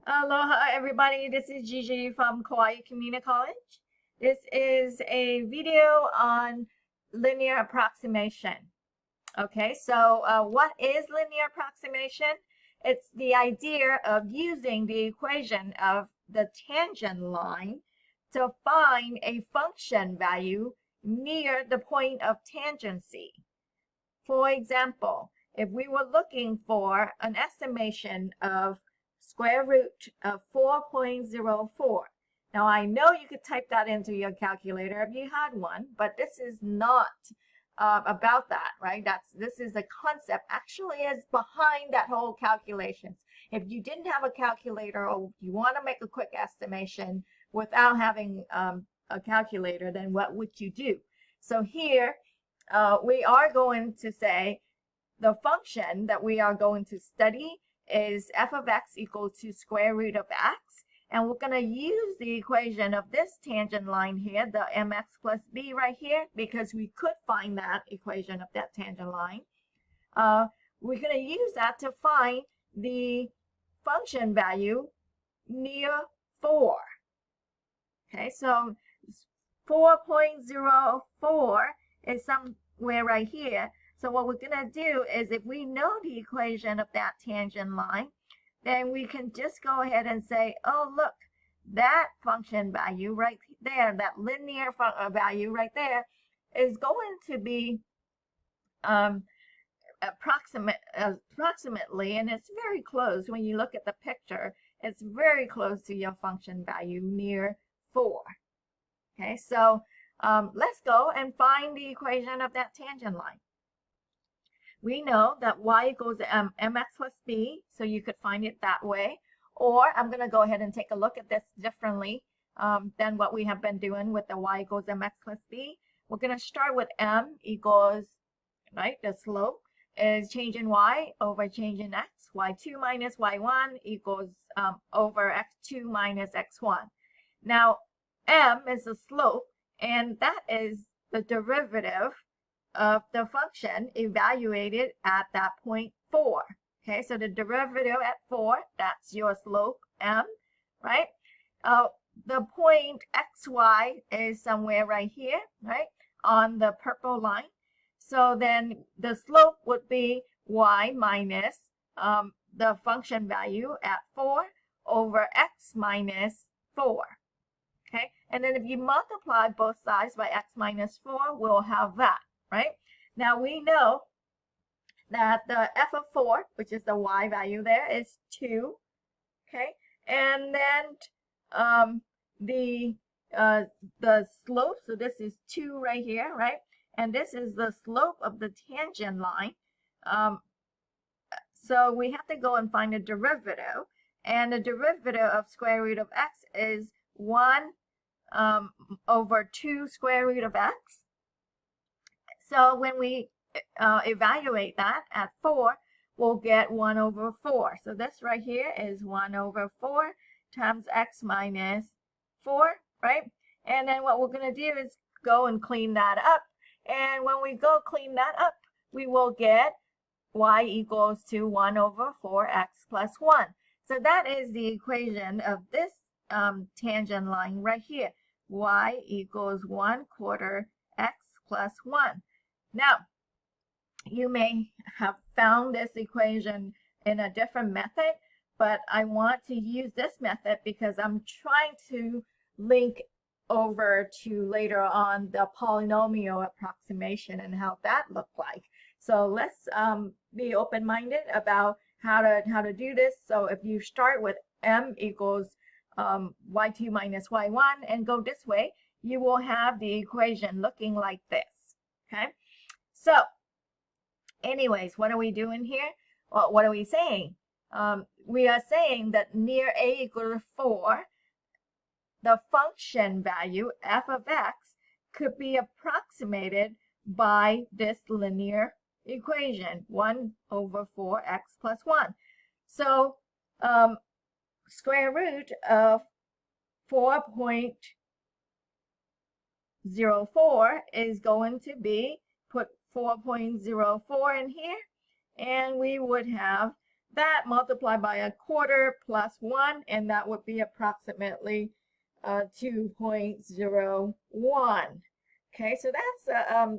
Aloha everybody, this is Gigi from Kauai Community College. This is a video on linear approximation. Okay, so what is linear approximation? It's the idea of using the equation of the tangent line to find a function value near the point of tangency. For example, if we were looking for an estimation of square root of 4.04. Now I know you could type that into your calculator if you had one, but this is not about that, right? This is a concept actually is behind that whole calculations. If you didn't have a calculator or you want to make a quick estimation without having a calculator, then what would you do? So here we are going to say the function that we are going to study is f of x equals to square root of x. And we're going to use the equation of this tangent line here, the mx plus b right here, because we could find that equation of that tangent line. We're going to use that to find the function value near 4. Okay, so 4.04 is somewhere right here. So what we're going to do is if we know the equation of that tangent line, then we can just go ahead and say, oh, look, that function value right there, that linear value right there is going to be approximately, and it's very close when you look at the picture, it's very close to your function value near 4. Okay, so let's go and find the equation of that tangent line. We know that y equals mx plus b, so you could find it that way. Or I'm going to go ahead and take a look at this differently than what we have been doing with the y equals mx plus b. We're going to start with m equals, right, the slope is change in y over change in x. y2 minus y1 equals over x2 minus x1. Now, m is the slope, and that is the derivative of the function evaluated at that point 4. Okay, so the derivative at 4, that's your slope, m, right? The point xy is somewhere right here, right, on the purple line. So then the slope would be y minus the function value at 4 over x minus 4. Okay, and then if you multiply both sides by x minus 4, we'll have that, right? Now we know that the f of 4, which is the y value there, is 2. Okay, and then the slope, so this is 2 right here, right? And this is the slope of the tangent line. So we have to go and find a derivative, and the derivative of square root of x is 1 over 2 square root of x. So when we evaluate that at 4, we'll get 1 over 4. So this right here is 1 over 4 times x minus 4, right? And then what we're going to do is go and clean that up. And when we go clean that up, we will get y equals to 1 over 4x plus 1. So that is the equation of this tangent line right here. Y equals 1/4 x plus 1. Now, you may have found this equation in a different method, but I want to use this method because I'm trying to link over to later on the polynomial approximation and how that looked like. So let's be open-minded about how to do this. So if you start with m equals y2 minus y1 and go this way, you will have the equation looking like this. Okay, so anyways, what are we doing here? Well, what are we saying? We are saying that near a equals 4, the function value f of x could be approximated by this linear equation, 1 over 4x plus 1. So square root of 4.04 is going to be, put 4.04 in here, and we would have that multiplied by 1/4 plus 1, and that would be approximately 2.01. Okay, so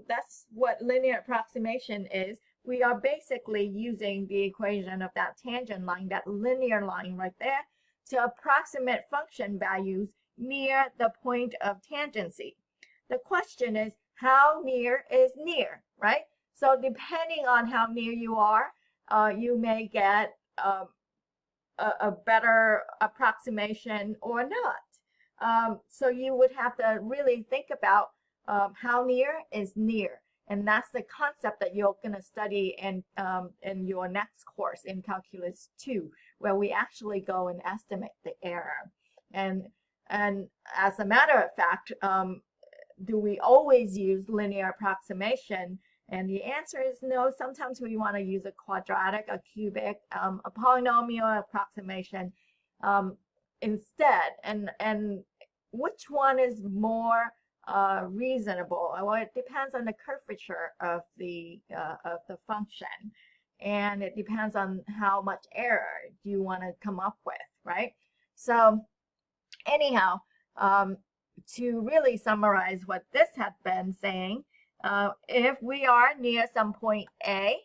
that's what linear approximation is. We are basically using the equation of that tangent line, that linear line right there, to approximate function values near the point of tangency. The question is, how near is near, right? So depending on how near you are, you may get a better approximation or not. So you would have to really think about how near is near. And that's the concept that you're going to study in your next course in Calculus 2, where we actually go and estimate the error. And as a matter of fact, do we always use linear approximation? And the answer is no. Sometimes we want to use a quadratic, a cubic, a polynomial approximation instead. And which one is more reasonable? Well, it depends on the curvature of the function, and it depends on how much error you want to come up with, right? So anyhow, to really summarize what this had been saying, if we are near some point A,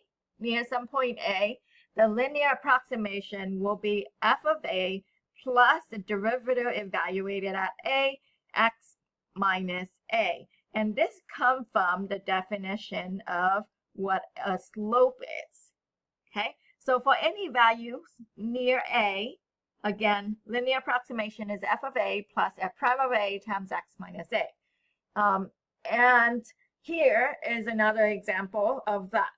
the linear approximation will be f of A plus the derivative evaluated at A, x minus A. And this comes from the definition of what a slope is. Okay, so for any values near A, again, linear approximation is f of A plus f prime of A times x minus A. And here is another example of that.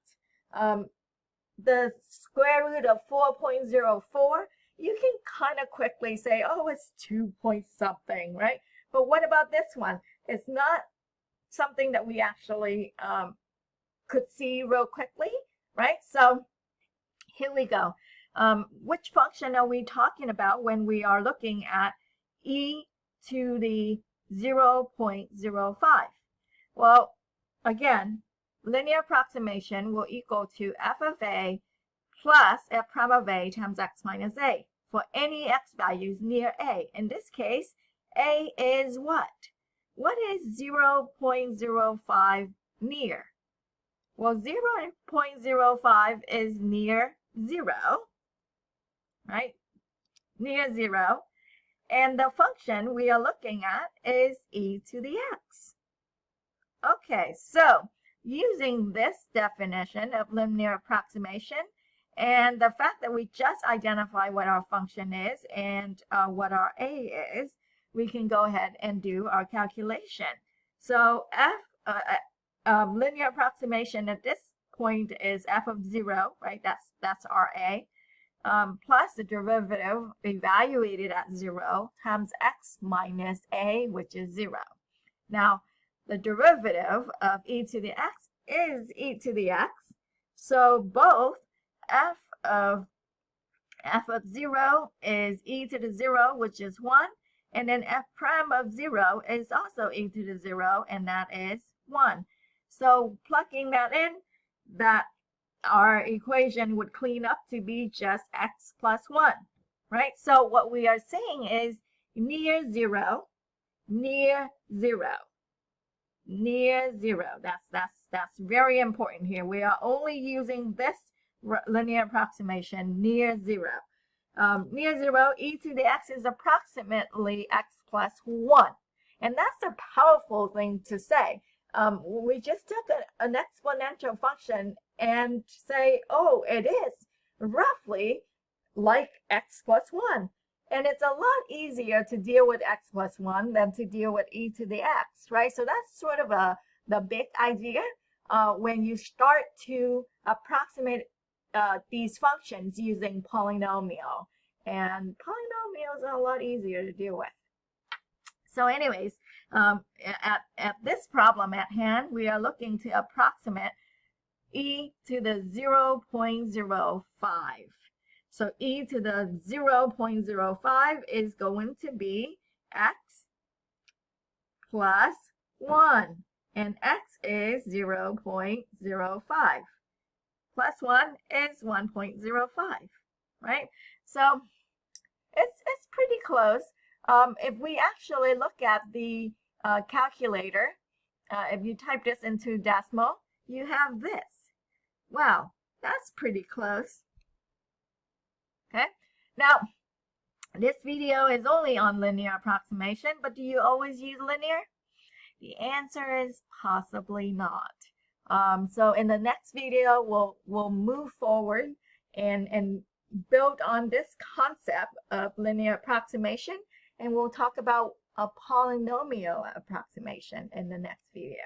The square root of 4.04, you can kind of quickly say, oh, it's 2 point something, right? But what about this one? It's not something that we actually could see real quickly, right? So here we go. Which function are we talking about when we are looking at e to the 0.05? Well, again, linear approximation will equal to f of A plus f prime of A times x minus A for any x values near A. In this case, A is what? What is 0.05 near? Well, 0.05 is near 0, right? Near 0. And the function we are looking at is e to the x. Okay, so using this definition of linear approximation and the fact that we just identify what our function is and what our a is, we can go ahead and do our calculation. So linear approximation at this point is f of 0, right? That's our a, plus the derivative evaluated at 0 times x minus a, which is 0. Now, the derivative of e to the x is e to the x. So both f of 0 is e to the 0, which is 1. And then f prime of 0 is also e to the 0, and that is 1. So plugging that in, that our equation would clean up to be just x plus 1, right? So what we are saying is near 0, near 0. Near 0. That's very important here. We are only using this linear approximation near 0. Near 0, e to the x is approximately x plus 1. And that's a powerful thing to say. We just took an exponential function and say, oh, it is roughly like x plus 1. And it's a lot easier to deal with x plus 1 than to deal with e to the x, right? So that's sort of the big idea when you start to approximate these functions using polynomial. And polynomials are a lot easier to deal with. So anyways, at this problem at hand, we are looking to approximate e to the 0.05. So e to the 0.05 is going to be x plus 1. And x is 0.05. Plus 1 is 1.05. right? So it's pretty close. If we actually look at the calculator, if you type this into decimal, you have this. Wow, that's pretty close. Okay, now this video is only on linear approximation, but do you always use linear? The answer is possibly not. So in the next video, we'll move forward and build on this concept of linear approximation, and we'll talk about a polynomial approximation in the next video.